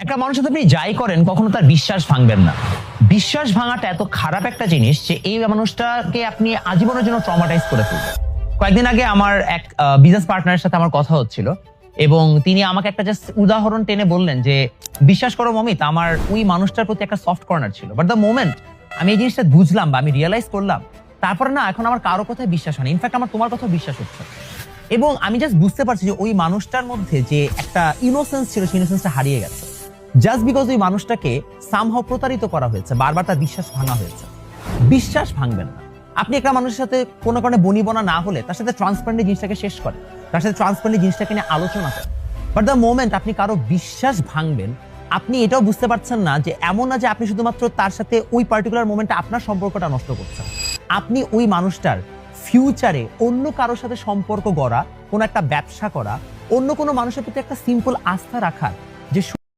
একটা মানুষের সাথে আপনি যাই করেন কখনো তার বিশ্বাস ভাঙবেন না। বিশ্বাস ভাঙাটা এত খারাপ একটা জিনিস যে এই মানুষটাকে আপনি আজীবনের জন্য ট্রমাটাইজ করে ফেলবেন। কয়েকদিন আগে আমার এক বিজনেস পার্টনারের সাথে আমার কথা হচ্ছিল এবং তিনি আমাকে একটা জাস্ট উদাহরণ টেনে বললেন যে, বিশ্বাস করো মমিত, আমার ওই মানুষটার প্রতি একটা সফট কর্নার ছিল, বাট দ্য মোমেন্ট আমি এই জিনিসটা বুঝলাম বা আমি রিয়েলাইজ করলাম, তারপরে না এখন আমার কারো কথায় বিশ্বাস হয় না, ইনফ্যাক্ট আমার তোমার কথাও বিশ্বাস হচ্ছে না। এবং আমি জাস্ট বুঝতে পারছি যে ওই মানুষটার মধ্যে যে একটা ইনোসেন্স ছিল সেই ইনোসেন্সটা হারিয়ে গেছে, জাস্ট বিকজ ওই মানুষটাকে সামহাও প্রতারিত করা হয়েছে, বারবার তার বিশ্বাস ভাঙা হয়েছে। বিশ্বাস ভাঙবেন না। আপনি একটা মানুষের সাথে কোনো কারণে বনিবনা না হলে তার সাথে ট্রান্সপারেন্টলি জিনিসটাকে শেষ করেন, তার সাথে ট্রান্সপারেন্টলি জিনিসটাকে নিয়ে আলোচনা করেন। বাট দ্য মোমেন্ট আপনি কারো বিশ্বাস ভাঙবেন, আপনি এটাও বুঝতে পারছেন না যে এমন না যে আপনি শুধুমাত্র তার সাথে ওই পার্টিকুলার মোমেন্টে আপনার সম্পর্কটা নষ্ট করছেন, আপনি ওই মানুষটার ফিউচারে অন্য কারোর সাথে সম্পর্ক গড়া, কোনো একটা ব্যবসা করা, অন্য কোনো মানুষের প্রতি একটা সিম্পল আস্থা রাখার যে